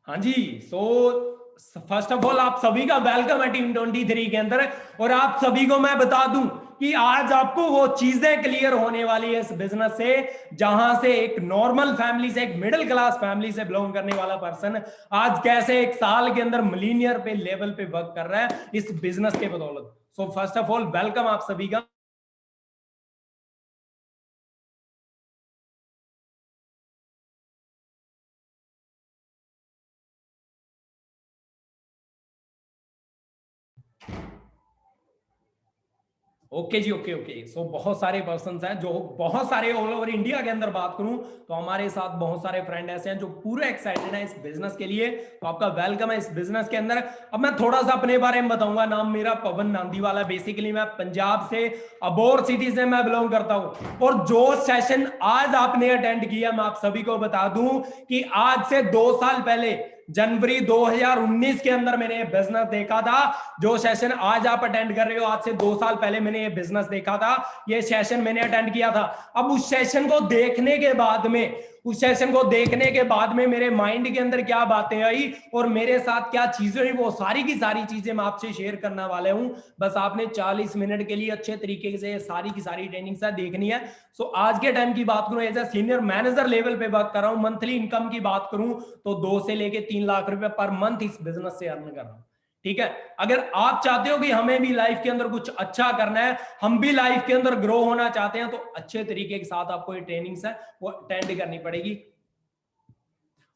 हाँ जी। First of all आप सभी का वेलकम है टीम 23 के अंदर। और आप सभी को मैं बता दूं कि आज आपको वो चीजें क्लियर होने वाली है इस बिजनेस से, जहां से एक नॉर्मल फैमिली से, एक मिडिल क्लास फैमिली से बिलोंग करने वाला पर्सन आज कैसे एक साल के अंदर मिलीनियर पे लेवल पे वर्क कर रहा है इस बिजनेस के बदौलत। So first of all welcome आप सभी का। ओके जी, ओके ओके। सो बहुत सारे पर्सन हैं जो बहुत सारे ऑल ओवर इंडिया के अंदर बात करूं तो हमारे साथ बहुत सारे फ्रेंड ऐसे हैं जो पूरे एक्साइटेड हैं इस बिजनेस के लिए। तो आपका वेलकम है इस बिजनेस के अंदर। अब मैं थोड़ा सा अपने बारे में बताऊंगा। नाम मेरा पवन नांदीवाला, बेसिकली मैं पंजाब से अबोर सिटी से मैं बिलोंग करता हूं। और जो सेशन आज आपने अटेंड किया, मैं आप सभी को बता दूं कि आज से 2 साल पहले जनवरी 2019 के अंदर मैंने ये बिजनेस देखा था। जो सेशन आज आप अटेंड कर रहे हो, आज से 2 साल पहले मैंने ये बिजनेस देखा था, ये सेशन मैंने अटेंड किया था। अब उस सेशन को देखने के बाद में, उस सेशन को देखने के बाद में मेरे माइंड के अंदर क्या बातें आई और मेरे साथ क्या चीजें हुई, वो सारी की सारी चीजें मैं आपसे शेयर करने वाले हूं। बस आपने 40 मिनट के लिए अच्छे तरीके से सारी की सारी ट्रेनिंग से देखनी है। सो आज के टाइम की बात करूं, as a senior manager level पे बात कर रहा हूं। मंथली इनकम की बात करूं तो 2 से लेके 3 लाख रुपए पर मंथ इस बिजनेस से अर्न कर रहा हूं। ठीक है। अगर आप चाहते हो कि हमें भी लाइफ के अंदर कुछ अच्छा करना है, हम भी लाइफ के अंदर ग्रो होना चाहते हैं, तो अच्छे तरीके के साथ आपको ये ट्रेनिंग्स है वो अटेंड करनी पड़ेगी।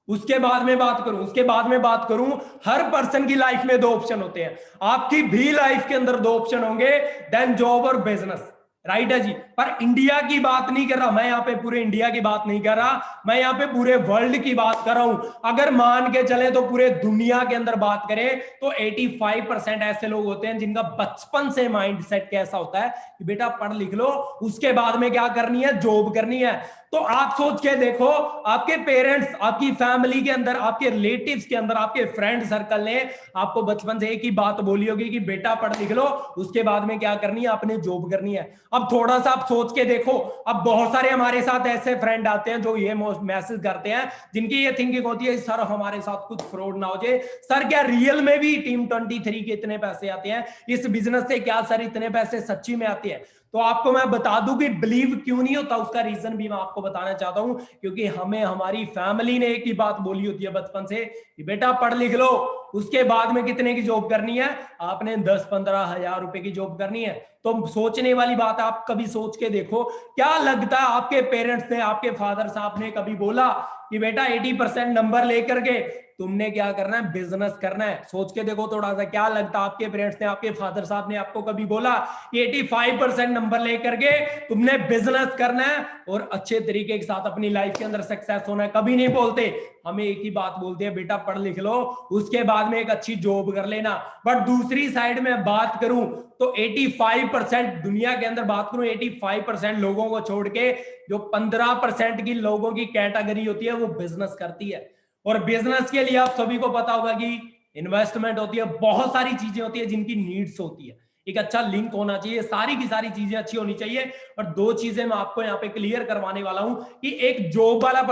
उसके बाद में बात करूं, हर पर्सन की लाइफ में 2 ऑप्शन होते हैं। आपकी भी लाइफ के अंदर 2 ऑप्शन होंगे, देन जॉब और बिजनेस। राइट है जी। पर इंडिया की बात नहीं कर रहा मैं यहाँ पे, पूरे इंडिया की बात नहीं कर रहा मैं यहाँ पे, पूरे वर्ल्ड की बात कर रहा हूं। अगर मान के चले तो पूरे दुनिया के अंदर बात करें तो 85% ऐसे लोग होते हैं जिनका बचपन से माइंड सेट कैसा होता है कि बेटा पढ़ लिख लो, उसके बाद में क्या करनी है, जॉब करनी है। तो आप सोच के देखो, आपके पेरेंट्स, आपकी फैमिली के अंदर, आपके रिलेटिव्स के अंदर, आपके फ्रेंड सर्कल ने आपको बचपन से एक ही बात बोली होगी कि बेटा पढ़ लिख लो, उसके बाद में क्या करनी है, आपने जॉब करनी है। अब थोड़ा सा आप सोच के देखो, अब बहुत सारे हमारे साथ ऐसे फ्रेंड आते हैं जो ये मैसेज करते हैं, जिनकी ये थिंकिंग होती है सर हमारे साथ कुछ फ्रॉड ना हो जाए, सर क्या रियल में भी टीम 23 के इतने पैसे आते हैं इस बिजनेस से, क्या सर इतने पैसे सच्ची में आते हैं। तो आपको मैं बता दूं कि बिलीव क्यों नहीं होता, उसका रीजन भी मैं आपको बताना चाहता हूं। क्योंकि हमें हमारी फैमिली ने एक ही बात बोली होती है बचपन से कि बेटा पढ़ लिख लो, उसके बाद में कितने की जॉब करनी है, आपने 10-15 हजार रुपए की जॉब करनी है। तो सोचने वाली बात, आप कभी सोच के देखो, क्या लगता है आपके पेरेंट्स ने, आपके फादर साहब ने कभी बोला कि बेटा 80% नंबर लेकर के तुमने क्या करना है, बिजनेस करना है? सोच के देखो थोड़ा सा, क्या लगता है आपके पेरेंट्स ने, आपके फादर साहब ने आपको कभी बोला कि 85% नंबर लेकर के तुमने बिजनेस करना है और अच्छे तरीके के साथ अपनी लाइफ के अंदर सक्सेस होना है? कभी नहीं बोलते। हमें एक ही बात बोलते हैं, बेटा पढ़ लिख लो, उसके बाद में एक अच्छी जॉब कर लेना। बट दूसरी साइड में बात करूं तो 85% दुनिया के अंदर बात करूं, 85% लोगों को छोड़ के जो 15% की लोगों की कैटेगरी होती है वो बिजनेस करती है। और बिजनेस के लिए आप सभी को पता होगा कि इन्वेस्टमेंट होती है, बहुत सारी चीजें होती है जिनकी नीड्स होती है, एक अच्छा लिंक होना चाहिए, सारी की सारी चीजें अच्छी होनी चाहिए। और 2 चीजें मैं आपको यहाँ पे क्लियर करवाने वाला हूं कि एक जॉब वाला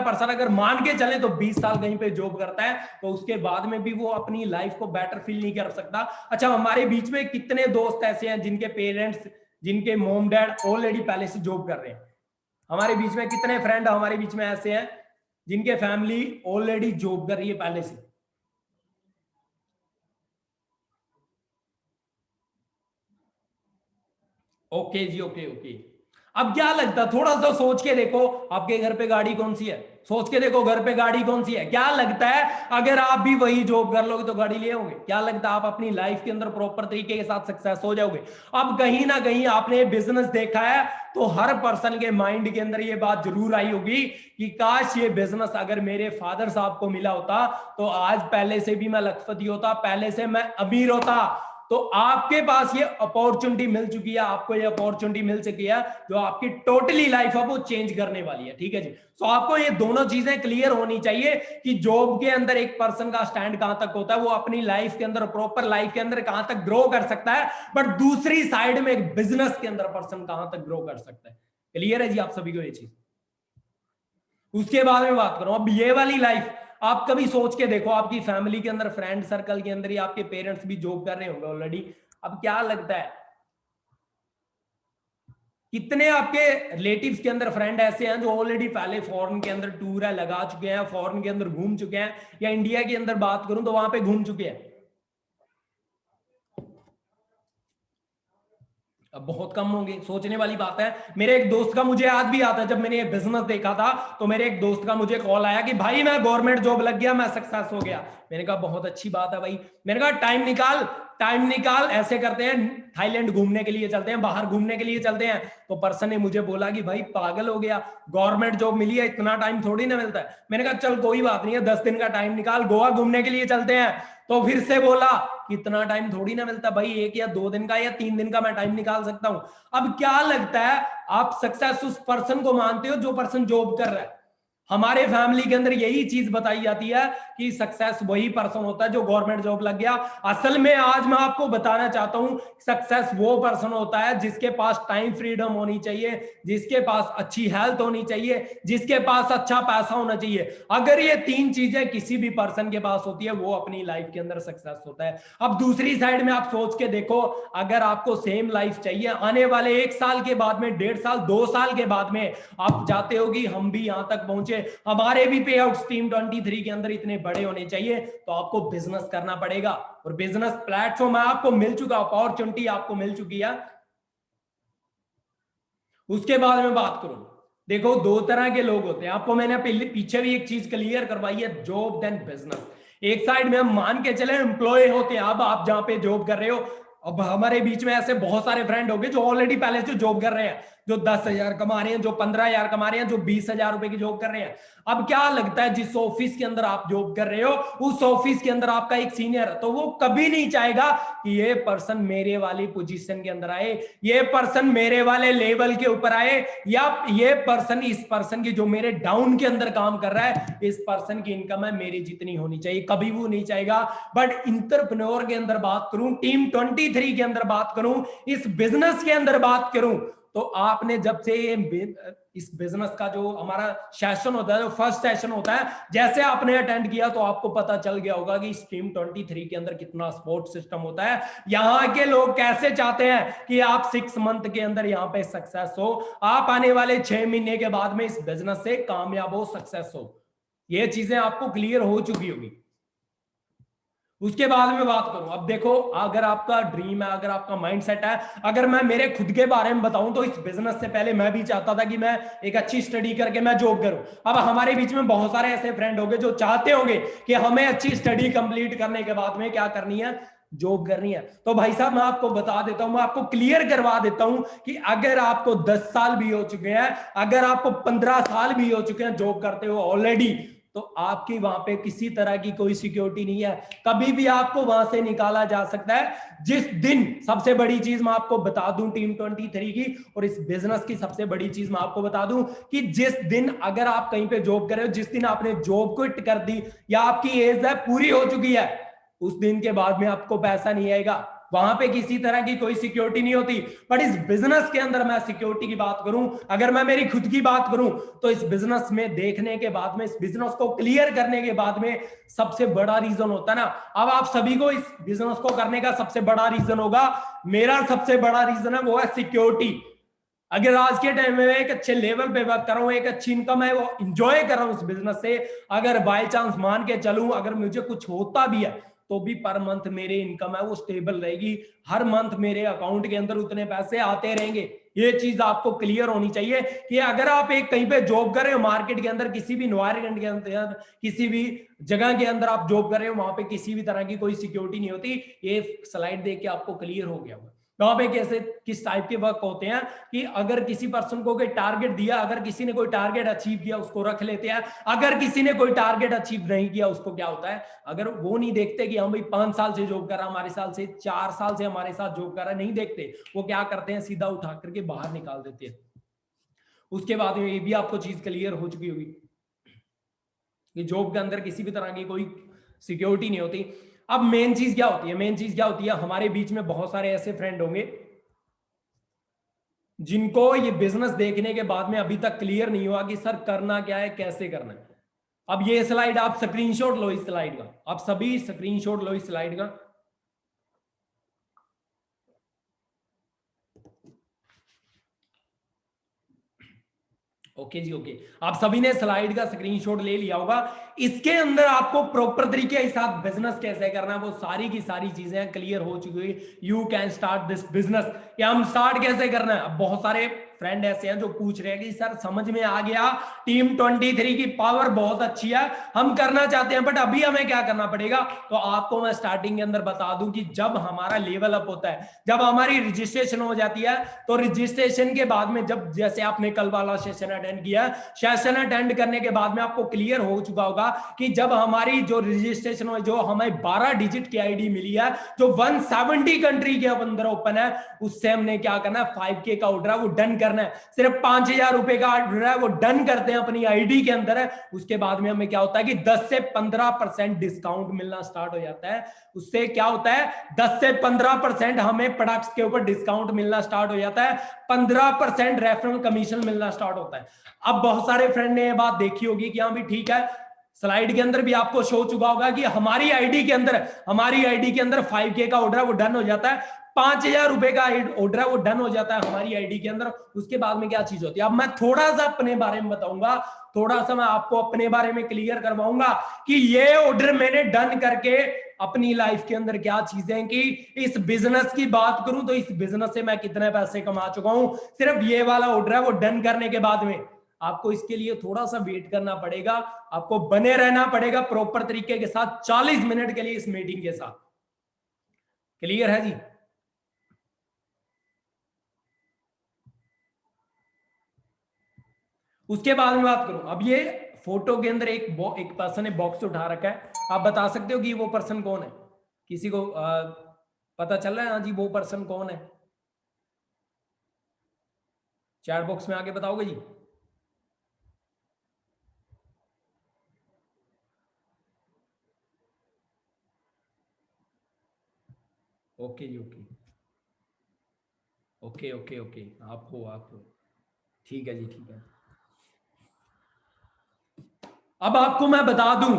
पर्सन अगर मान के चले तो 20 साल कहीं पे जॉब करता है तो उसके बाद में भी वो अपनी लाइफ को बेटर फील नहीं कर सकता। अच्छा, हमारे बीच में कितने दोस्त ऐसे हैं जिनके पेरेंट्स, जिनके मॉम डैड ऑलरेडी पहले से जॉब कर रहे हैं? हमारे बीच में कितने फ्रेंड हमारे बीच में ऐसे हैं जिनके फैमिली ऑलरेडी जॉब कर रही है पहले से? ओके जी, ओके ओके। अब क्या लगता है, थोड़ा सा सोच के देखो, आपके घर पे गाड़ी कौन सी है? सोच के देखो घर पे गाड़ी कौन सी है। क्या लगता है अगर आप भी वही जॉब कर लोगे तो गाड़ी ले आओगे? क्या लगता है आप अपनी लाइफ के अंदर प्रॉपर तरीके के साथ सक्सेस हो जाओगे? अब कहीं ना कहीं आपने बिजनेस देखा है तो हर पर्सन के माइंड के अंदर ये बात जरूर आई होगी कि काश ये बिजनेस अगर मेरे फादर साहब को मिला होता तो आज पहले से भी मैं लखपति होता, पहले से मैं अमीर होता। तो आपके पास ये अपॉर्चुनिटी मिल चुकी है, आपको ये अपॉर्चुनिटी मिल चुकी है जो आपकी टोटली लाइफ है वो चेंज करने वाली है। ठीक है जी। तो आपको ये दोनों चीजें क्लियर होनी चाहिए कि जॉब के अंदर एक पर्सन का स्टैंड कहां तक होता है, वो अपनी लाइफ के अंदर, प्रॉपर लाइफ के अंदर कहां तक ग्रो कर सकता है, बट दूसरी साइड में एक बिजनेस के अंदर पर्सन कहां तक ग्रो कर सकता है। क्लियर है जी आप सभी को ये चीज? उसके बाद में बात करूं, अब ये वाली लाइफ आप कभी सोच के देखो, आपकी फैमिली के अंदर, फ्रेंड सर्कल के अंदर, या आपके पेरेंट्स भी जॉब कर रहे होंगे ऑलरेडी। अब क्या लगता है कितने आपके रिलेटिव्स के अंदर फ्रेंड ऐसे हैं जो ऑलरेडी पहले फॉरेन के अंदर टूर है लगा चुके हैं, फॉरेन के अंदर घूम चुके हैं, या इंडिया के अंदर बात करूं तो वहां पे घूम चुके हैं? अब बहुत कम होंगे, सोचने वाली बात है। मेरे एक दोस्त का, मुझे आज भी आता है, जब मैंने ये बिजनेस देखा था तो मेरे एक दोस्त का मुझे कॉल आया कि भाई मैं गवर्नमेंट जॉब लग गया, मैं सक्सेस हो गया। मैंने कहा बहुत अच्छी बात है भाई। मैंने कहा टाइम निकाल, टाइम निकाल, ऐसे करते हैं थाईलैंड घूमने के लिए चलते हैं, बाहर घूमने के लिए चलते हैं। तो पर्सन ने मुझे बोला कि भाई पागल हो गया, गवर्नमेंट जॉब मिली है, इतना टाइम थोड़ी ना मिलता है। मैंने कहा चल कोई बात नहीं है, 10 दिन का टाइम निकाल, गोवा घूमने के लिए चलते हैं। तो फिर से बोला इतना टाइम थोड़ी ना मिलता भाई, 1 या 2 दिन का या 3 दिन का मैं टाइम निकाल सकता हूं। अब क्या लगता है आप सक्सेस उस पर्सन को मानते हो जो पर्सन जॉब कर रहा है? हमारे फैमिली के अंदर यही चीज बताई जाती है कि सक्सेस वही पर्सन होता है जो गवर्नमेंट जॉब लग गया। असल में आज मैं आपको बताना चाहता हूं, सक्सेस वो पर्सन होता है जिसके पास टाइम फ्रीडम होनी चाहिए, जिसके पास अच्छी हेल्थ होनी चाहिए, जिसके पास अच्छा पैसा होना चाहिए। अगर ये 3 चीजें किसी भी पर्सन के पास होती है, वो अपनी लाइफ के अंदर सक्सेस होता है। अब दूसरी साइड में आप सोच के देखो, अगर आपको सेम लाइफ चाहिए आने वाले 1 साल के बाद में, 1.5 साल, 2 साल के बाद में, आप चाहते हो कि हम भी यहां तक पहुंचे, हमारे भी पे आउट टीम 23 के अंदर इतने बड़े होने चाहिए, तो आपको बिजनेस करना पड़ेगा। और बिजनेस प्लेटफॉर्म आपको मिल चुका, अपॉर्चुनिटी आपको मिल चुकी है। उसके बाद में बात करूं, देखो 2 तरह के लोग होते हैं, आपको मैंने पीछे भी एक चीज क्लियर करवाई है, जॉब देन बिजनेस। एक साइड में हम मान के चले एम्प्लॉय होते हैं, अब आप जहां पे जॉब कर रहे हो, अब हमारे बीच में ऐसे बहुत सारे फ्रेंड होंगे जो ऑलरेडी पहले से जॉब कर रहे हैं, जो 10,000 कमा रहे हैं, जो 15,000 कमा रहे हैं, जो 20,000 रुपए की जॉब कर रहे हैं। अब क्या लगता है जिस ऑफिस के अंदर आप जॉब कर रहे हो, उस ऑफिस के अंदर आपका एक सीनियर, तो वो कभी नहीं चाहेगा कि ये पर्सन मेरे वाली पोजीशन के अंदर आए, ये पर्सन मेरे वाले लेवल के ऊपर आए, या ये पर्सन, इस पर्सन की जो मेरे डाउन के अंदर काम कर रहा है, इस पर्सन की इनकम है मेरी जितनी होनी चाहिए, कभी वो नहीं चाहेगा। बट इंटरप्रेन्योर के अंदर बात करूं, टीम 23 के अंदर बात करूं, इस बिजनेस के अंदर बात करूं, तो आपने जब से ये इस बिजनेस का जो हमारा सेशन होता है, जो फर्स्ट सेशन होता है, जैसे आपने अटेंड किया तो आपको पता चल गया होगा कि इस टीम 23 के अंदर कितना सपोर्ट सिस्टम होता है। यहाँ के लोग कैसे चाहते हैं कि आप 6 मंथ के अंदर यहाँ पे सक्सेस हो, आप आने वाले 6 महीने के बाद में इस बिजनेस से कामयाब हो, सक्सेस हो। ये चीजें आपको क्लियर हो चुकी होगी। उसके बाद में बात करूं, अब देखो अगर आपका ड्रीम है, अगर आपका माइंडसेट है, अगर मैं मेरे खुद के बारे में बताऊं तो इस बिजनेस से पहले मैं भी चाहता था कि मैं एक अच्छी स्टडी करके मैं जॉब करूं। अब हमारे बीच में बहुत सारे ऐसे फ्रेंड होंगे जो चाहते होंगे कि हमें अच्छी स्टडी कंप्लीट करने के बाद में क्या करनी है, जॉब करनी है। तो भाई साहब मैं आपको बता देता हूं, मैं आपको क्लियर करवा देता हूं कि अगर आपको 10 साल भी हो चुके हैं, अगर आपको 15 साल भी हो चुके हैं जॉब करते हो ऑलरेडी, तो आपकी वहां पे किसी तरह की कोई सिक्योरिटी नहीं है, कभी भी आपको वहां से निकाला जा सकता है। जिस दिन, सबसे बड़ी चीज मैं आपको बता दूं टीम 23 की और इस बिजनेस की सबसे बड़ी चीज मैं आपको बता दूं कि जिस दिन अगर आप कहीं पे जॉब कर रहे हो, जिस दिन आपने जॉब क्विट कर दी या आपकी एज है पूरी हो चुकी है, उस दिन के बाद में आपको पैसा नहीं आएगा, वहां पे किसी तरह की कोई सिक्योरिटी नहीं होती। बट इस बिजनेस के अंदर मैं सिक्योरिटी की बात करूं, अगर मैं मेरी खुद की बात करूं, तो इस बिजनेस में देखने के बाद में, इस बिजनेस को क्लियर करने के बाद में, सबसे बड़ा रीजन होता है ना, अब आप सभी को इस बिजनेस को करने का सबसे बड़ा रीजन होगा, मेरा सबसे बड़ा रीजन है, वो है सिक्योरिटी। अगर आज के टाइम में एक अच्छे लेवल पे वर्क कर रहा हूं, एक अच्छी इनकम है, वो इंजॉय कर रहा हूं उस बिजनेस से, अगर बाय चांस मान के चलूं, अगर मुझे कुछ होता भी है तो भी पर मंथ मेरे इनकम है वो स्टेबल रहेगी, हर मंथ मेरे अकाउंट के अंदर उतने पैसे आते रहेंगे। ये चीज आपको क्लियर होनी चाहिए कि अगर आप एक कहीं पे जॉब कर रहे हो, मार्केट के अंदर, किसी भी एनवायरमेंट के अंदर, किसी भी जगह के अंदर आप जॉब कर रहे हो, वहां पे किसी भी तरह की कोई सिक्योरिटी नहीं होती। ये स्लाइड देख के आपको क्लियर हो गया होगा वहां पे कैसे, किस टाइप के वर्क होते हैं कि अगर किसी पर्सन को कोई टारगेट दिया, अगर किसी ने कोई टारगेट अचीव किया उसको रख लेते हैं, अगर किसी ने कोई टारगेट अचीव नहीं किया उसको क्या होता है, अगर वो नहीं देखते कि हम भाई 5 साल से जॉब कर रहा, हमारे साल से 4 साल से हमारे साथ जॉब कर रहा, नहीं देखते, वो क्या करते हैं सीधा उठा करके बाहर निकाल देते हैं। उसके बाद में ये भी आपको चीज क्लियर हो चुकी होगी कि जॉब के अंदर किसी भी तरह की कोई सिक्योरिटी नहीं होती। अब मेन चीज क्या होती है, मेन चीज क्या होती है, हमारे बीच में बहुत सारे ऐसे फ्रेंड होंगे जिनको ये बिजनेस देखने के बाद में अभी तक क्लियर नहीं हुआ कि सर करना क्या है, कैसे करना है। अब ये स्लाइड आप स्क्रीनशॉट लो इस स्लाइड का, आप सभी स्क्रीनशॉट लो इस स्लाइड का। ओके जी, ओके, आप सभी ने स्लाइड का स्क्रीनशॉट ले लिया होगा। इसके अंदर आपको प्रॉपर तरीके के साथ बिजनेस कैसे करना है वो सारी की सारी चीजें क्लियर हो चुकी है। You can start this business, या हम स्टार्ट कैसे करना है। अब बहुत सारे फ्रेंड ऐसे हैं जो पूछ रहे हैं कि सर समझ में आ गया, टीम 23 की पावर बहुत अच्छी है, हम करना चाहते हैं, बट अभी हमें क्या करना पड़ेगा। तो आपको मैं स्टार्टिंग के अंदर बता दूं कि जब हमारा लेवल अप होता है, जब हमारी रजिस्ट्रेशन हो जाती है, तो रजिस्ट्रेशन के बाद में जब जैसे आपने कल वाला सेशन अटेंड किया, सेशन अटेंड करने के बाद में आपको क्लियर हो चुका होगा कि जब हमारी जो रजिस्ट्रेशन हो, जो हमें 12 डिजिट की आईडी मिली है, जो 170 कंट्री के अंदर ओपन है, उससे हमने क्या करना है, 5K का ऑर्डर है वो डन करना है। सिर्फ 5,000 रुपए का ऑर्डर है वो डन करते हैं अपनी आईडी के अंदर है। उसके बाद में हमें क्या होता है कि 10 से 15% डिस्काउंट मिलना स्टार्ट हो जाता है। उससे क्या होता है, 10 से 15% हमें प्रोडक्ट्स के ऊपर डिस्काउंट मिलना स्टार्ट हो जाता है, 15% रेफरल कमीशन मिलना स्टार्ट होता है। अब बहुत सारे फ्रेंड ने ये बात देखी होगी कि हाँ भी ठीक है, स्लाइड के अंदर भी आपको शो चुका होगा कि हमारी आईडी के अंदर 5K का ऑर्डर है वो डन हो जाता है, 5,000 रुपए का ऑर्डर है वो डन हो जाता है हमारी आईडी के अंदर। उसके बाद में क्या चीज होती है, अब मैं थोड़ा सा अपने बारे में बताऊंगा, थोड़ा सा मैं आपको अपने बारे में क्लियर करवाऊंगा कि ये ऑर्डर मैंने डन करके अपनी लाइफ के अंदर क्या चीजें की। इस बिजनेस की बात करूं तो इस बिजनेस से मैं कितने पैसे कमा चुका हूं, सिर्फ ये वाला ऑर्डर है वो डन करने के बाद में। आपको इसके लिए थोड़ा सा वेट करना पड़ेगा, आपको बने रहना पड़ेगा प्रॉपर तरीके के साथ 40 मिनट के लिए इस मीटिंग के साथ। क्लियर है जी। उसके बाद में बात करूं, अब ये फोटो के अंदर एक पर्सन ने बॉक्स उठा रखा है, आप बता सकते हो कि वो पर्सन कौन है, किसी को पता चल रहा है। हाँ जी, वो पर्सन कौन है, चैट बॉक्स में आके बताओगे जी। ओके जी, ओके ओके ओके ओके, आप हो ठीक है जी, ठीक है। अब आपको मैं बता दूं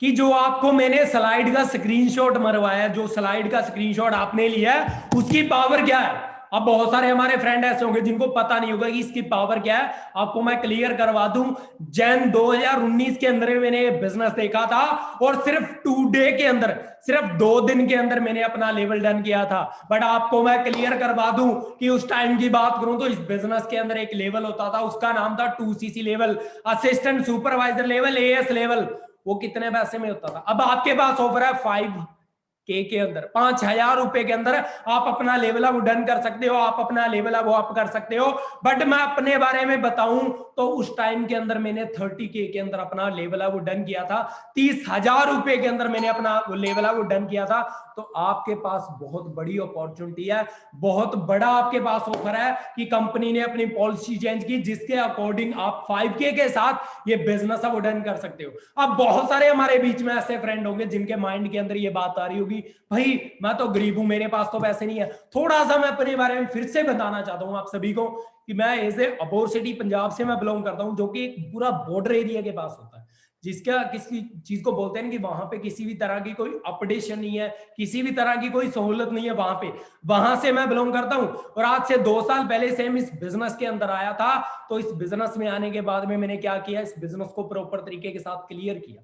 कि जो आपको मैंने स्लाइड का स्क्रीनशॉट मरवाया, जो स्लाइड का स्क्रीनशॉट आपने लिया है, उसकी पावर क्या है। अब बहुत सारे हमारे फ्रेंड ऐसे होंगे जिनको पता नहीं होगा कि इसकी पावर क्या है, आपको मैं क्लियर करवा दूं। जैन 2019 के अंदर मैंने बिजनेस देखा था, और सिर्फ 2 डे के अंदर, सिर्फ 2 दिन के अंदर मैंने अपना लेवल डन किया था। बट आपको मैं क्लियर करवा दूं कि उस टाइम की बात करूं तो इस बिजनेस के अंदर एक लेवल होता था, उसका नाम था 2CC level, assistant supervisor level, AS level. वो कितने पैसे में होता था। अब आपके पास ऑफर है 5K के अंदर, 5,000 रुपए के अंदर आप अपना लेवल अप डन कर सकते हो, आप अपना लेवल अप कर सकते हो। बट मैं अपने बारे में बताऊं तो उस टाइम के अंदर मैंने 30K के अंदर अपना लेवल अप डन किया था, 30,000 रुपए के अंदर मैंने अपना लेवल अप डन किया था। तो आपके पास बहुत बड़ी अपॉर्चुनिटी है, बहुत बड़ा आपके पास ऑफर है कि कंपनी ने अपनी पॉलिसी चेंज की, जिसके अकॉर्डिंग आप 5K के साथ ये बिजनेस अब डन कर सकते हो। अब बहुत सारे हमारे बीच में ऐसे फ्रेंड होंगे जिनके माइंड के अंदर ये बात आ रही होगी, भाई मैं तो गरीब हूं, मेरे पास तो पैसे नहीं है। थोड़ा सा मैं अपने बारे में फिर से बताना चाहता हूं आप सभी को कि मैं as a Abohar city Punjab से मैं बिलोंग करता हूं, जो कि एक पूरा बॉर्डर एरिया के पास होता है, जिसका किसी चीज को बोलते हैं कि वहां पे किसी भी तरह की कोई अपडेशन नहीं है, किसी भी तरह की कोई सहूलत नहीं है वहां पे। वहां से मैं बिलोंग करता हूं, और आज से 2 साल पहले से हम इस बिजनेस के अंदर आया था। तो इस बिजनेस में आने के बाद में मैंने क्या किया, इस बिजनेस को प्रॉपर तरीके के साथ क्लियर किया।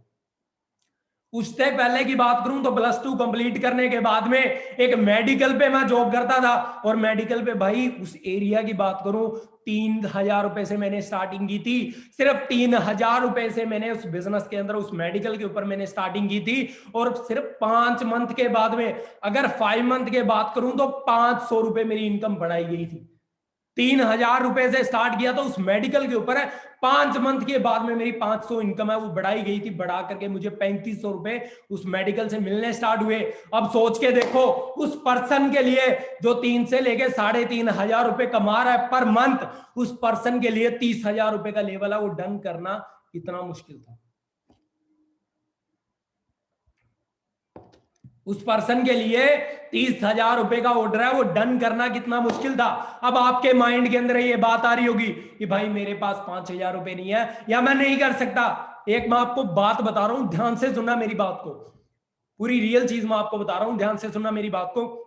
उससे पहले की बात करूं तो +2 कंप्लीट करने के बाद में एक मेडिकल पे मैं जॉब करता था, और मेडिकल पे भाई उस एरिया की बात करूं 3,000 रुपए से मैंने स्टार्टिंग की थी। सिर्फ 3,000 रुपए से मैंने उस बिजनेस के अंदर, उस मेडिकल के ऊपर मैंने स्टार्टिंग की थी। और सिर्फ 5 मंथ के बाद में, अगर 5 मंथ के बात करूं तो 500 रुपए मेरी इनकम बढ़ाई गई थी। 3,000 रुपए से स्टार्ट किया तो उस मेडिकल के ऊपर है, 5 मंथ के बाद में मेरी 500 इनकम है वो बढ़ाई गई थी, बढ़ा करके मुझे 3,500 रुपए उस मेडिकल से मिलने स्टार्ट हुए। अब सोच के देखो उस पर्सन के लिए जो 3 से लेके 3,500 रुपए कमा रहा है पर मंथ, उस पर्सन के लिए 30,000 रुपए का लेवल है वो डन करना कितना मुश्किल था। उस पर्सन के लिए 30,000 रुपए का ऑर्डर है वो डन करना कितना मुश्किल था। अब आपके माइंड के अंदर ये बात आ रही होगी कि भाई मेरे पास 5,000 रुपए नहीं है, या मैं नहीं कर सकता, एक मैं आपको बात बता रहा हूं, ध्यान से सुनना मेरी बात को, पूरी रियल चीज मैं आपको बता रहा हूं, ध्यान से सुनना मेरी बात को।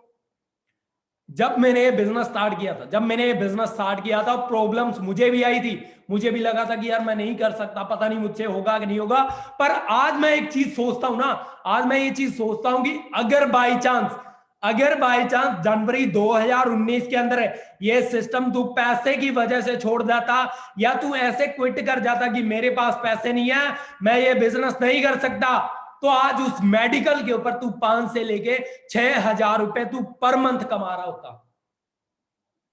जब मैंने ये बिजनेस स्टार्ट किया था, प्रॉब्लम्स मुझे भी आई थी, मुझे भी लगा था कि यार मैं नहीं कर सकता, पता नहीं मुझसे होगा कि नहीं होगा। पर आज मैं एक चीज सोचता हूं ना, आज मैं ये चीज सोचता हूं कि अगर बाई चांस जनवरी 2019 के अंदर ये सिस्टम तू पैसे की वजह से छोड़ जाता, या तू ऐसे क्विट कर जाता कि मेरे पास पैसे नहीं है, मैं ये बिजनेस नहीं कर सकता, तो आज उस मेडिकल के ऊपर तू 5 से लेके 6,000 रुपए तू पर मंथ कमा रहा होता।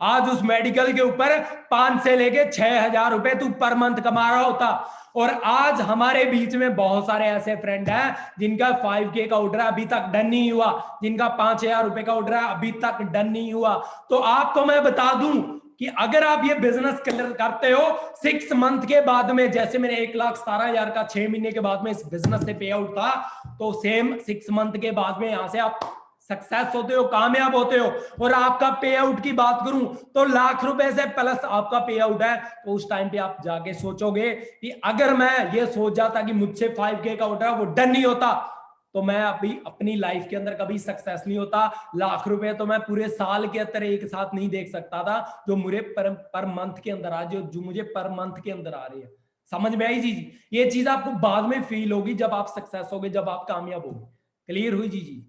आज उस मेडिकल के ऊपर 5 से लेके 6,000 रुपए तू पर मंथ कमा रहा होता। और आज हमारे बीच में बहुत सारे ऐसे फ्रेंड हैं जिनका 5K का ऑर्डर अभी तक डन नहीं हुआ, जिनका 5,000 रुपए का ऑर्डर अभी तक डन नहीं हुआ। तो आपको मैं बता दूं कि अगर आप ये बिजनेस करते हो 6 मंथ के बाद में, जैसे मैंने 1,17,000 का 6 महीने के बाद में इस बिजनेस से पे आउट था, तो सेम 6 मंथ के बाद में यहां से आप सक्सेस होते हो, कामयाब होते हो। और आपका पे आउट की बात करूं तो लाख रुपए से प्लस आपका पे आउट है। तो उस टाइम पे आप जाके सोचोगे कि अगर मैं ये सोच जाता कि मुझसे 5K का ऑर्डर वो डन नहीं होता, तो मैं अभी अपनी लाइफ के अंदर कभी सक्सेस नहीं होता। लाख रुपए तो मैं पूरे साल के अंदर एक साथ नहीं देख सकता था, जो मुझे पर मंथ के अंदर आ, जो मुझे पर मंथ के अंदर आ रही है। समझ में आई जी? ये चीज आपको बाद में फील होगी जब आप सक्सेस होगे, जब आप कामयाब होगे। क्लियर हुई जी?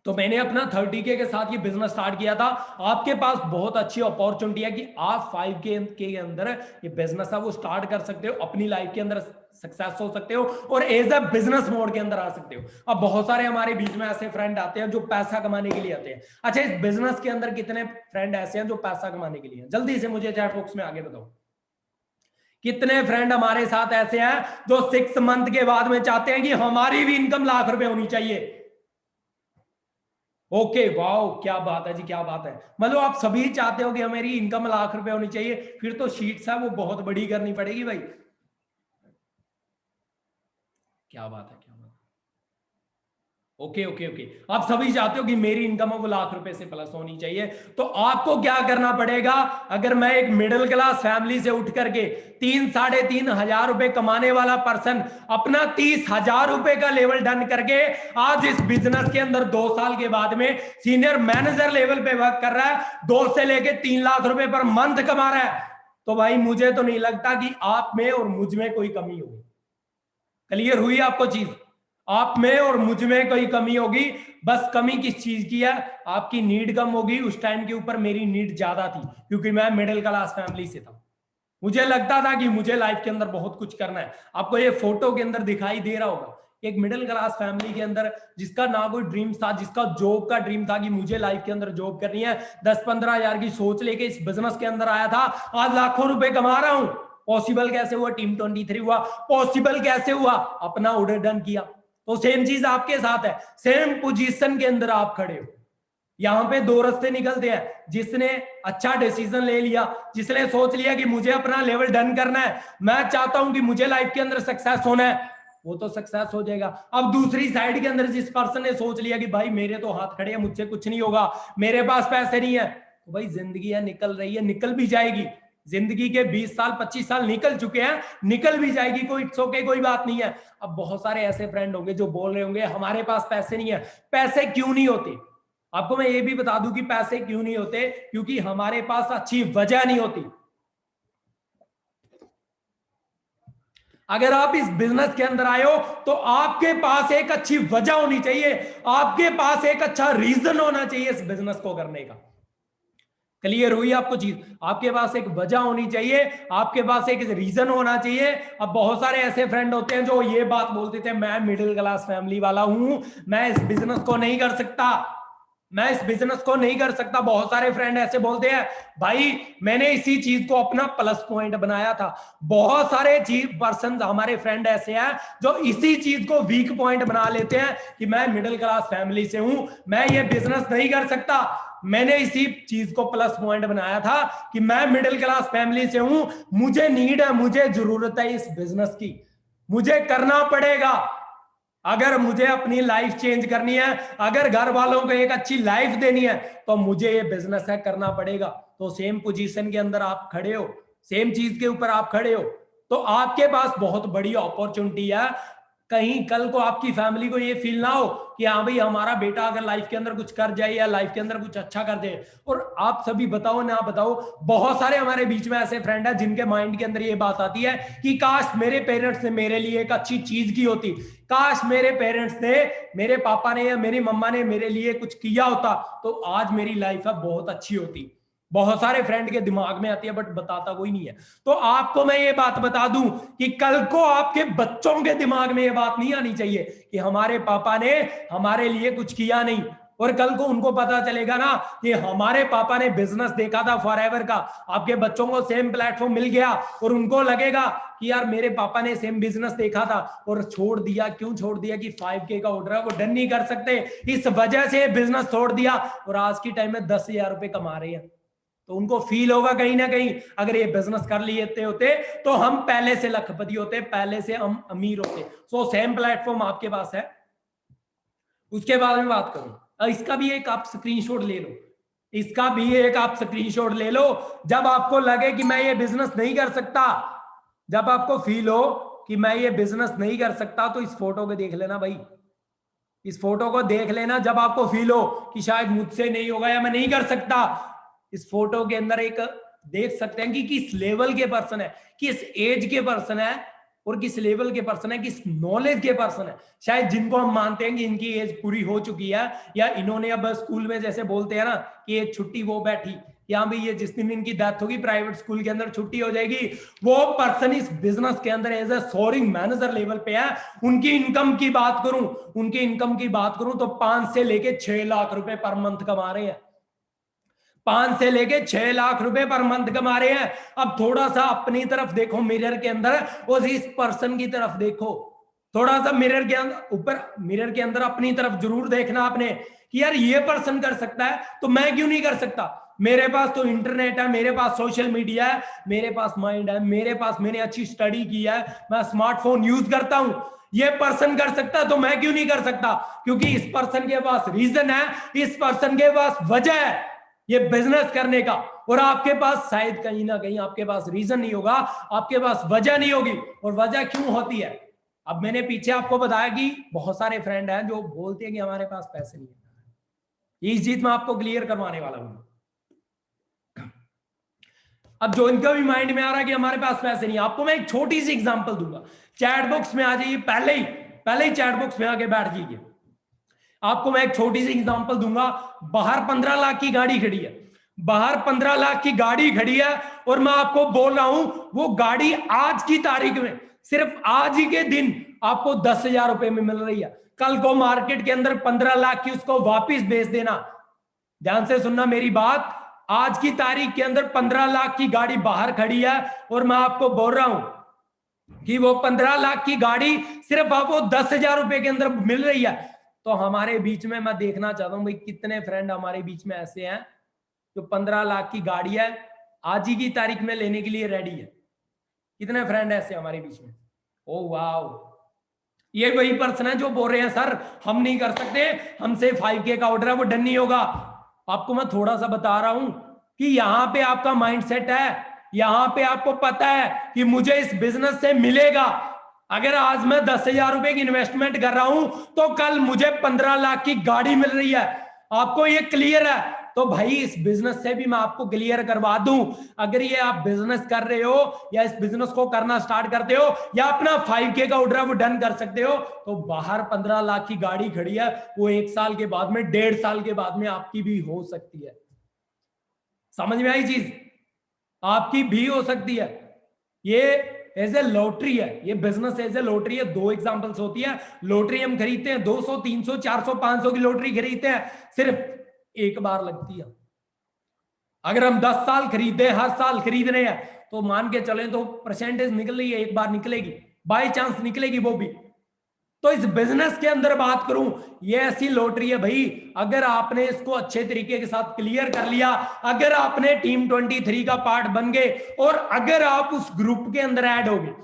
तो मैंने अपना 30K के साथ ये बिजनेस स्टार्ट किया था। आपके पास बहुत अच्छी अपॉर्चुनिटी है कि आप 5K के अंदर ये बिजनेस है वो स्टार्ट कर सकते हो, अपनी लाइफ के अंदर सक्सेस हो सकते हो और एज अ बिजनेस मोड के अंदर आ सकते हो। अब बहुत सारे हमारे बीच में ऐसे फ्रेंड आते हैं जो पैसा कमाने के लिए आते हैं। अच्छा, इस बिजनेस के अंदर कितने फ्रेंड ऐसे हैं जो पैसा कमाने के लिए? जल्दी से मुझे चैट बॉक्स में आगे बताओ, कितने फ्रेंड हमारे साथ ऐसे हैं जो 6 मंथ के बाद में चाहते हैं कि हमारी भी इनकम लाख रुपए होनी चाहिए? ओके, वाओ, क्या बात है जी, क्या बात है। मतलब आप सभी चाहते हो कि हमारी इनकम लाख रुपए होनी चाहिए, फिर तो शीट्स है वो बहुत बड़ी करनी पड़ेगी भाई। क्या बात है, क्या बात है। ओके ओके ओके, आप सभी चाहते हो कि मेरी इनकम वो लाख रुपए से प्लस होनी चाहिए। तो आपको क्या करना पड़ेगा? अगर मैं एक मिडिल क्लास फैमिली से उठ करके 3-3.5 हजार रुपए कमाने वाला पर्सन अपना 30,000 रुपए का लेवल डन करके आज इस बिजनेस के अंदर 2 साल के बाद में सीनियर मैनेजर लेवल पे वर्क कर रहा है, 2 से लेके 3 लाख रुपए पर मंथ कमा रहा है, तो भाई मुझे तो नहीं लगता कि आप में और मुझ में कोई कमी होगी। क्लियर हुई आपको चीज? आप में और मुझ में कोई कमी होगी। बस कमी किस चीज की है? आपकी नीड कम होगी। उस टाइम के ऊपर मेरी नीड ज्यादा थी क्योंकि मैं मिडिल क्लास फैमिली से था। मुझे लगता था कि मुझे लाइफ के अंदर बहुत कुछ करना है। आपको ये फोटो के अंदर दिखाई दे रहा होगा एक मिडिल क्लास फैमिली के अंदर जिसका ना कोई ड्रीम था, जिसका जॉब का ड्रीम था कि मुझे लाइफ के अंदर जॉब करनी है, 10-15 हजार की सोच लेके इस बिजनेस के अंदर आया था। आज लाखों रुपए कमा रहा हूं। पॉसिबल कैसे हुआ? टीम 23 हुआ। पॉसिबल कैसे हुआ? अपना ऑर्डर डन किया। तो सेम चीज आपके साथ है, सेम पोजीशन के अंदर आप खड़े हो। यहां पे 2 रास्ते निकलते हैं, जिसने अच्छा डिसीजन ले लिया, जिसने सोच लिया कि मुझे अपना लेवल डन करना है, मैं चाहता हूं कि मुझे लाइफ के अंदर सक्सेस होना है, वो तो सक्सेस हो जाएगा। अब दूसरी साइड के अंदर जिस पर्सन ने सोच लिया कि भाई मेरे तो हाथ खड़े हैं, मुझसे कुछ नहीं होगा, मेरे पास पैसे नहीं है, तो भाई जिंदगी है, निकल रही है, निकल भी जाएगी। जिंदगी के 20 साल 25 साल निकल चुके हैं, निकल भी जाएगी, कोई इट्स ओके, कोई बात नहीं है। अब बहुत सारे ऐसे फ्रेंड होंगे जो बोल रहे होंगे हमारे पास पैसे नहीं है। पैसे क्यों नहीं होते? आपको मैं ये भी बता दूं कि पैसे क्यों नहीं होते, क्योंकि हमारे पास अच्छी वजह नहीं होती। अगर आप इस बिजनेस के अंदर आए हो तो आपके पास एक अच्छी वजह होनी चाहिए, आपके पास एक अच्छा रीजन होना चाहिए इस बिजनेस को करने का। क्लियर हुई आपको चीज? आपके पास एक वजह होनी चाहिए, आपके पास एक रीजन होना चाहिए। अब बहुत सारे ऐसे फ्रेंड होते हैं जो ये बात बोलते थे, मैं मिडिल क्लास फैमिली वाला हूं, मैं इस बिजनेस को नहीं कर सकता, मैं इस बिजनेस को नहीं कर सकता। बहुत सारे फ्रेंड ऐसे बोलते हैं, भाई मैंने इसी चीज को अपना प्लस पॉइंट बनाया था। बहुत सारे पर्सन हमारे फ्रेंड ऐसे हैं जो इसी चीज को वीक पॉइंट बना लेते हैं कि मैं मिडिल क्लास फैमिली से हूं, मैं ये बिजनेस नहीं कर सकता। मैंने इसी चीज को प्लस पॉइंट बनाया था कि मैं मिडिल क्लास फैमिली से हूं, मुझे नीड है, मुझे जरूरत है इस बिजनेस की, मुझे करना पड़ेगा। अगर मुझे अपनी लाइफ चेंज करनी है, अगर घर वालों को एक अच्छी लाइफ देनी है, तो मुझे ये बिजनेस है करना पड़ेगा। तो सेम पोजीशन के अंदर आप खड़े हो, सेम चीज के ऊपर आप खड़े हो। तो आपके पास बहुत बड़ी अपॉर्चुनिटी है। कहीं कल को आपकी फैमिली को ये फील ना हो कि हाँ भाई हमारा बेटा अगर लाइफ के अंदर कुछ कर जाए या लाइफ के अंदर कुछ अच्छा कर दे। और आप सभी बताओ ना बताओ, बहुत सारे हमारे बीच में ऐसे फ्रेंड है जिनके माइंड के अंदर ये बात आती है कि काश मेरे पेरेंट्स ने मेरे लिए एक अच्छी चीज की होती, काश मेरे पेरेंट्स ने, मेरे पापा ने या मेरी मम्मा ने मेरे लिए कुछ किया होता तो आज मेरी लाइफ है बहुत अच्छी होती। बहुत सारे फ्रेंड के दिमाग में आती है बट बताता कोई नहीं है। तो आपको मैं ये बात बता दूं कि कल को आपके बच्चों के दिमाग में ये बात नहीं आनी चाहिए कि हमारे पापा ने हमारे लिए कुछ किया नहीं। और कल को उनको पता चलेगा ना कि हमारे पापा ने बिजनेस देखा था फॉरएवर का, आपके बच्चों को सेम प्लेटफॉर्म मिल गया और उनको लगेगा कि यार मेरे पापा ने सेम बिजनेस देखा था और छोड़ दिया। क्यों छोड़ दिया? कि 5K का ऑर्डर है, वो डन नहीं कर सकते, इस वजह से बिजनेस छोड़ दिया और आज की टाइम में 10,000 रुपए कमा रहे हैं। तो उनको फील होगा कहीं ना कहीं अगर ये बिजनेस कर लिए होते तो हम पहले से लखपति होते, पहले से हम अमीर होते। सो सेम प्लेटफॉर्म आपके पास है। उसके बाद में बात करूं, इसका भी एक आप स्क्रीनशॉट ले लो, इसका भी एक आप स्क्रीनशॉट ले लो। जब आपको लगे कि मैं ये बिजनेस नहीं कर सकता, जब आपको फील हो कि मैं ये बिजनेस नहीं कर सकता, तो इस फोटो को देख लेना भाई, इस फोटो को देख लेना। जब आपको फील हो कि शायद मुझसे नहीं होगा या मैं नहीं कर सकता, इस फोटो के अंदर एक देख सकते हैं कि किस लेवल के पर्सन है, किस एज के पर्सन है और किस लेवल के पर्सन है, किस नॉलेज के पर्सन है। शायद जिनको हम मानते हैं कि इनकी एज पूरी हो चुकी है या इन्होंने अब स्कूल में जैसे बोलते हैं ना कि एक छुट्टी वो बैठी, या भाई ये जिस दिन इनकी डेथ होगी प्राइवेट स्कूल के अंदर छुट्टी हो जाएगी, वो पर्सन इस बिजनेस के अंदर as a sourcing manager level पे है। उनकी इनकम की बात करूं, उनकी इनकम की बात करूं तो 5 से लेके 6 लाख रुपए पर मंथ कमा रहे हैं, 5 से लेके 6 लाख रुपए पर मंथ कमा रहे हैं। अब थोड़ा सा अपनी तरफ देखो मिरर के अंदर और इस पर्सन की तरफ देखो, थोड़ा सा मिरर के अंदर, ऊपर मिरर के अंदर अपनी तरफ जरूर देखना आपने कि यार ये पर्सन कर सकता है तो मैं क्यों नहीं कर सकता। मेरे पास तो इंटरनेट है, मेरे पास सोशल मीडिया है, मेरे पास माइंड है, मेरे पास, मैंने अच्छी स्टडी की है, मैं स्मार्टफोन यूज करता हूं। ये पर्सन कर सकता तो मैं क्यों नहीं कर सकता? क्योंकि इस पर्सन के पास रीजन है, इस पर्सन के पास वजह है ये बिजनेस करने का। और आपके पास शायद कहीं ना कहीं आपके पास रीजन नहीं होगा, आपके पास वजह नहीं होगी। और वजह क्यों होती है? अब मैंने पीछे आपको बताया कि बहुत सारे फ्रेंड हैं जो बोलते हैं कि हमारे पास पैसे नहीं है। इस चीज में आपको क्लियर करवाने वाला हूं। अब जो इनका भी माइंड में आ रहा है कि हमारे पास पैसे नहीं, आपको मैं एक छोटी सी एग्जांपल दूंगा। चैट बॉक्स में आ जाइए, पहले ही चैट बॉक्स में आके बैठ जाइए। आपको मैं एक छोटी सी एग्जांपल दूंगा। बाहर 15 लाख की गाड़ी खड़ी है, बाहर 15 लाख की गाड़ी खड़ी है और मैं आपको बोल रहा हूं वो गाड़ी आज की तारीख में, सिर्फ आज ही के दिन आपको 10,000 रुपए में मिल रही है। कल को मार्केट के अंदर 15 लाख की उसको वापिस बेच देना। ध्यान से सुनना मेरी बात, आज की तारीख के अंदर 15 लाख की गाड़ी बाहर खड़ी है और मैं आपको बोल रहा हूं कि वो 15 लाख की गाड़ी सिर्फ आपको 10,000 रुपए के अंदर मिल रही है। तो हमारे बीच में मैं देखना चाहता हूं भाई कितने फ्रेंड हमारे बीच में ऐसे हैं जो 15 लाख की गाड़ी है आज ही की तारीख में लेने के लिए रेडी है। कितने फ्रेंड ऐसे हमारे बीच में? ओ वाओ, ये वही पर्सन है जो बोल रहे हैं सर हम नहीं कर सकते, हमसे 5K का ऑर्डर है वो डन नहीं होगा। आपको मैं थोड़ा सा बता रहा हूं कि यहां पे आपका माइंडसेट है, यहां पे आपको पता है कि मुझे इस बिजनेस से मिलेगा। अगर आज मैं 10,000 रुपए की इन्वेस्टमेंट कर रहा हूं तो कल मुझे 15 लाख की गाड़ी मिल रही है। आपको ये क्लियर है? तो भाई इस बिजनेस से भी मैं आपको क्लियर करवा दूं, अगर ये आप बिजनेस कर रहे हो या इस बिजनेस को करना स्टार्ट करते हो या अपना 5K का ऑर्डर वो डन कर सकते हो, तो बाहर 15 लाख की गाड़ी खड़ी है, वो 1 साल के बाद में, 1.5 साल के बाद में आपकी भी हो सकती है। समझ में आई चीज? आपकी भी हो सकती है। ये एज ए लॉटरी है, ये बिजनेस एज ए लॉटरी है। 2 एग्जांपल्स होती है। लॉटरी हम खरीदते हैं 200, 300, 400, 500 की लॉटरी खरीदते हैं, सिर्फ एक बार लगती है। अगर हम 10 साल खरीदे, हर साल खरीद रहे हैं, तो मान के चले तो परसेंटेज निकल रही है, एक बार निकलेगी, बाय चांस निकलेगी वो भी। तो इस बिजनेस के अंदर बात करूं, ये ऐसी लॉटरी है भाई, अगर आपने इसको अच्छे तरीके के साथ क्लियर कर लिया, अगर आपने टीम 23 का पार्ट बन गए और अगर आप उस ग्रुप के अंदर ऐड हो गए।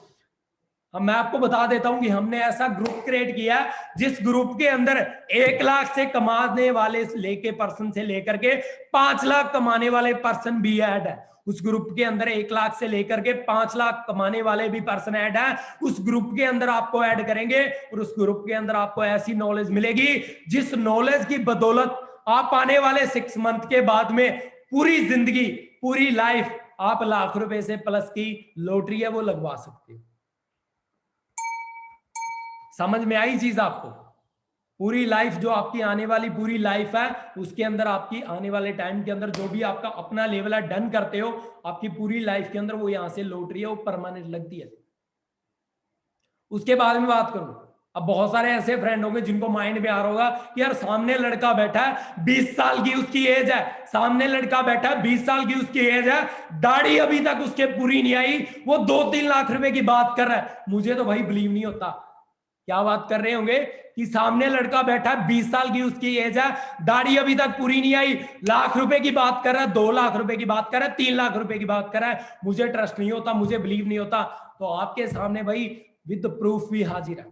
मैं आपको बता देता हूं कि हमने ऐसा ग्रुप क्रिएट किया जिस ग्रुप के अंदर 1 लाख से कमाने वाले लेके पर्सन से लेकर के 5 लाख कमाने वाले पर्सन भी ऐड है। उस ग्रुप के अंदर 1 लाख से लेकर के 5 लाख कमाने वाले भी पर्सन ऐड है, उस ग्रुप के अंदर आपको ऐड करेंगे और उस ग्रुप के अंदर आपको ऐसी नॉलेज मिलेगी जिस नॉलेज की बदौलत आप आने वाले 6 मंथ के बाद में पूरी जिंदगी, पूरी लाइफ आप लाख रुपए से प्लस की लॉटरी है वो लगवा सकते हो। समझ में आई चीज आपको? पूरी लाइफ जो आपकी आने वाली पूरी लाइफ है उसके अंदर आपकी आने वाले टाइम के अंदर जो भी आपका अपना लेवल है डन करते हो, आपकी पूरी लाइफ के अंदर वो यहां से लॉटरी है वो परमानेंट लगती है। उसके बाद में बात करूं, अब बहुत सारे ऐसे फ्रेंड होंगे जिनको माइंड में आ रहा होगा कि यार सामने लड़का बैठा है 20 साल की उसकी एज है, सामने लड़का बैठा है 20 साल की उसकी एज है, दाढ़ी अभी तक उसके पूरी नहीं आई, वो 2-3 लाख रुपए की बात कर रहा है। मुझे तो भाई बिलीव नहीं होता। क्या बात कर रहे होंगे कि सामने लड़का बैठा है 20 साल की उसकी एज है, दाढ़ी अभी तक पूरी नहीं आई, लाख रुपए की बात कर रहा है, 2 लाख रुपए की बात कर रहा है, 3 लाख रुपए की बात कर रहा है। मुझे ट्रस्ट नहीं होता, मुझे बिलीव नहीं होता। तो आपके सामने भाई विद प्रूफ भी हाजिर है।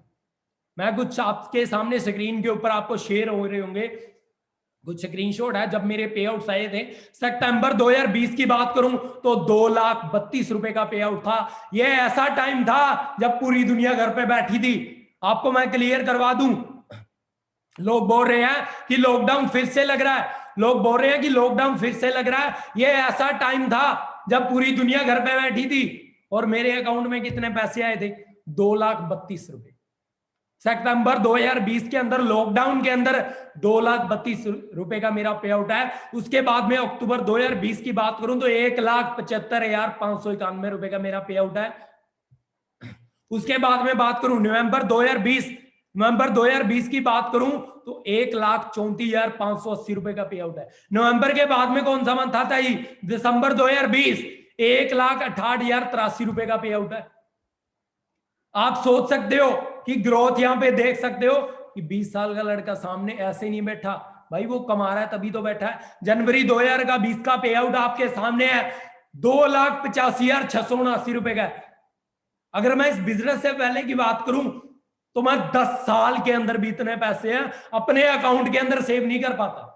मैं कुछ आपके सामने स्क्रीन के ऊपर आपको शेयर हो रहे होंगे, कुछ स्क्रीनशॉट है जब मेरे पे आउट आए थे। सितंबर 2020 की बात करूं तो 2,32,000 रुपए का पे आउट था। यह ऐसा टाइम था जब पूरी दुनिया घर पे बैठी थी। आपको मैं क्लियर करवा दूं, लोग बोल रहे हैं कि लॉकडाउन फिर से लग रहा है, लोग बोल रहे हैं कि लॉकडाउन फिर से लग रहा है। यह ऐसा टाइम था जब पूरी दुनिया घर पे बैठी थी और मेरे अकाउंट में कितने पैसे आए थे? 2,32,000 रुपए। सितंबर 2020 के अंदर लॉकडाउन के अंदर 2,32,000 रुपए का मेरा पे आउट है। उसके बाद में अक्टूबर 2020 की बात करूं तो 1,75,591 रुपए का मेरा पे आउट है। उसके बाद में बात करूं नवंबर 2020 की बात करूं तो 1,34,580 रुपए का पे आउट है। नवंबर के बाद में कौन सा मंथ आता है? दिसंबर 2020, 1,68,083 रुपए का पे आउट है। आप सोच सकते हो कि ग्रोथ यहां पे देख सकते हो कि 20 साल का लड़का सामने ऐसे नहीं बैठा भाई, वो कमा रहा है तभी तो बैठा है। जनवरी 2020 का पे आउट आपके सामने है 2,85,679 रुपए का। अगर मैं इस बिजनेस से पहले की बात करूं तो मैं 10 साल के अंदर भी इतने पैसे हैं अपने अकाउंट के अंदर सेव नहीं कर पाता।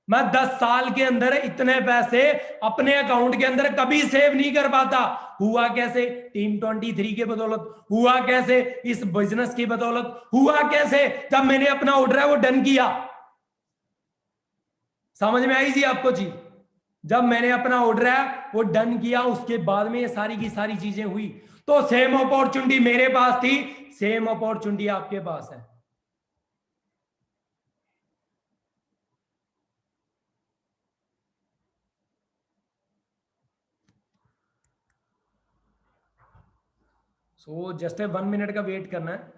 मैं 10 साल के अंदर इतने पैसे अपने अकाउंट के अंदर कभी सेव नहीं कर पाता। हुआ कैसे? टीम 23 के बदौलत। हुआ कैसे? इस बिजनेस की बदौलत। हुआ कैसे? जब मैंने अपना ऑर्डर है वो डन किया। समझ में आई जी आपको चीज? जब मैंने अपना ऑर्डर है वो डन किया, उसके बाद में ये सारी की सारी चीजें हुई। तो सेम अपॉर्चुनिटी मेरे पास थी, सेम अपॉर्चुनिटी आपके पास है। सो जस्ट 1 मिनट का वेट करना है।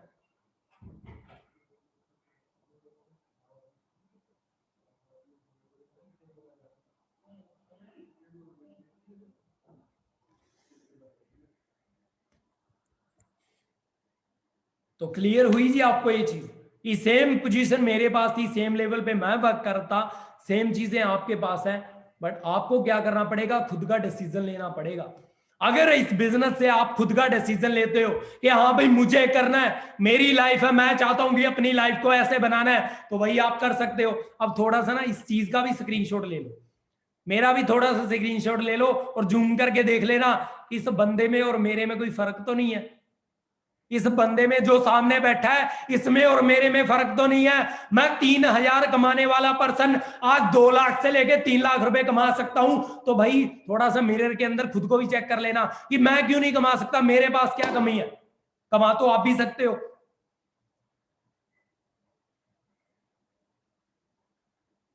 तो क्लियर हुई जी आपको ये चीज? ये सेम पोजीशन मेरे पास थी, सेम लेवल पे मैं वर्क करता, सेम चीजें आपके पास है। बट आपको क्या करना पड़ेगा? खुद का डिसीजन लेना पड़ेगा। अगर इस बिजनेस से आप खुद का डिसीजन लेते हो कि हाँ भाई मुझे करना है, मेरी लाइफ है, मैं चाहता हूं कि अपनी लाइफ को ऐसे बनाना है, तो वही आप कर सकते हो। अब थोड़ा सा ना इस चीज का भी स्क्रीनशॉट ले लो, मेरा भी थोड़ा सा स्क्रीनशॉट ले लो और जूम करके देख लेना इस बंदे में और मेरे में कोई फर्क तो नहीं है। इस बंदे में जो सामने बैठा है इसमें और मेरे में फर्क तो नहीं है। मैं 3,000 कमाने वाला पर्सन आज 2 लाख से लेके 3 लाख रुपए कमा सकता हूं। तो भाई थोड़ा सा मिरर के अंदर खुद को भी चेक कर लेना कि मैं क्यों नहीं कमा सकता, मेरे पास क्या कमी है। कमा तो आप भी सकते हो।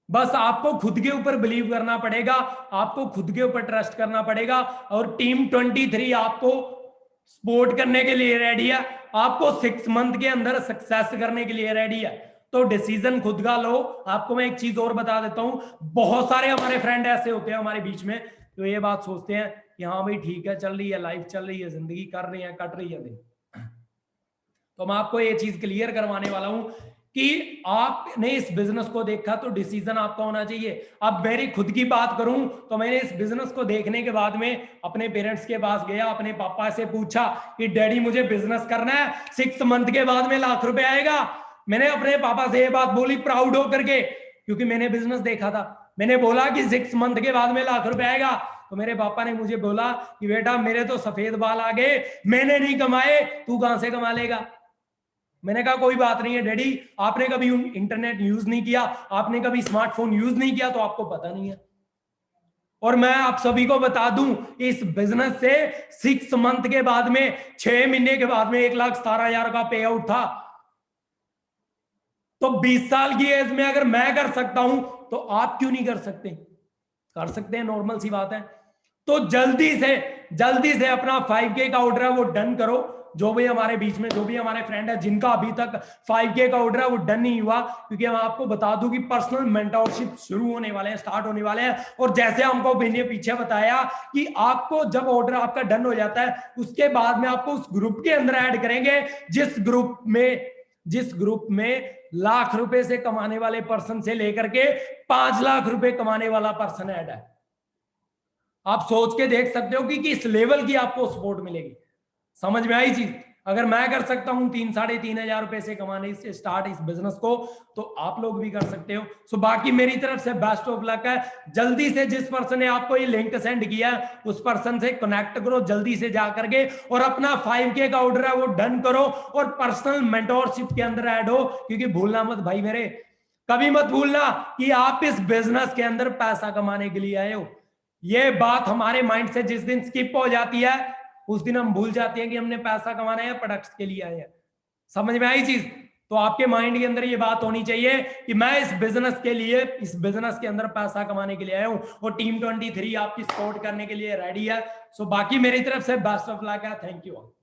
बस आपको खुद के ऊपर बिलीव करना पड़ेगा, आपको खुद के ऊपर ट्रस्ट करना पड़ेगा। और टीम 23 आपको सपोर्ट करने के लिए रेडी है, आपको 6 मंथ के अंदर सक्सेस करने के लिए रेडी है। तो डिसीजन खुद का लो। आपको मैं एक चीज और बता देता हूं, बहुत सारे हमारे फ्रेंड ऐसे होते हैं हमारे बीच में तो ये बात सोचते हैं कि हाँ भाई ठीक है, चल रही है लाइफ, चल रही है जिंदगी, कर रही है, कट रही है दिन। तो मैं आपको ये चीज क्लियर करवाने वाला हूं कि आपने इस बिजनेस को देखा तो डिसीजन आपका होना चाहिए। अब मेरी खुद की बात करूं तो मैंने इस बिजनेस को देखने के बाद में अपने पेरेंट्स के पास गया, अपने पापा से पूछा कि डैडी मुझे बिजनेस करना है, 6 मंथ के बाद में लाख रुपए आएगा। मैंने अपने पापा से ये बात बोली प्राउड होकर के, क्योंकि मैंने बिजनेस देखा था। मैंने बोला कि 6 मंथ के बाद में लाख रुपए आएगा। तो मेरे पापा ने मुझे बोला कि बेटा मेरे तो सफेद बाल आ गए, मैंने नहीं कमाए, तू कहां से कमा लेगा। मैंने कहा कोई बात नहीं है डैडी, आपने कभी इंटरनेट यूज नहीं किया, आपने कभी स्मार्टफोन यूज नहीं किया, तो आपको पता नहीं है। और मैं आप सभी को बता दूं, इस बिजनेस से 6 मंथ के बाद में, 6 महीने के बाद में 1,17,000 का पे आउट था। तो 20 साल की एज में अगर मैं कर सकता हूं तो आप क्यों नहीं कर सकते? कर सकते हैं, नॉर्मल सी बात है। तो जल्दी से अपना 5K का ऑर्डर है वो डन करो। जो भी हमारे बीच में जो भी हमारे फ्रेंड है जिनका अभी तक 5K का ऑर्डर है वो डन नहीं हुआ, क्योंकि हम आपको बता दूं कि पर्सनल मेंटरशिप शुरू होने वाले हैं, स्टार्ट होने वाले हैं। और जैसे हमको मैंने पीछे बताया कि आपको जब ऑर्डर आपका डन हो जाता है उसके बाद में आपको उस ग्रुप के अंदर ऐड करेंगे, जिस ग्रुप में लाख रुपए से कमाने वाले पर्सन से लेकर के 5 लाख रुपए कमाने वाला पर्सन ऐड है। आप सोच के देख सकते हो कि किस लेवल की आपको सपोर्ट मिलेगी। समझ में आई चीज? अगर मैं कर सकता हूं 3-3.5 रुपए से कमाने से स्टार्ट इस बिजनेस को, तो आप लोग भी कर सकते हो। सो बाकी मेरी तरफ से बेस्ट ऑफ लक है। जल्दी से जिस पर्सन ने आपको ये लिंक सेंड किया उस पर्सन से कनेक्ट करो जल्दी से जा करके, और अपना 5K का ऑर्डर है वो डन करो और पर्सनल मेंटोरशिप के अंदर ऐड हो। क्योंकि भूलना मत भाई मेरे, कभी मत भूलना कि आप इस बिजनेस के अंदर पैसा कमाने के लिए आए हो। ये बात हमारे माइंड से जिस दिन स्किप हो जाती है उस दिन हम भूल जाते हैं कि हमने पैसा कमाना है, प्रोडक्ट्स के लिए आए हैं। समझ में आई चीज? तो आपके माइंड के अंदर ये बात होनी चाहिए कि मैं इस बिजनेस के लिए, इस बिजनेस के अंदर पैसा कमाने के लिए आया हूं, और टीम 23 आपकी सपोर्ट करने के लिए रेडी है। सो बाकी मेरी तरफ से बेस्ट ऑफ लक है। Thank you.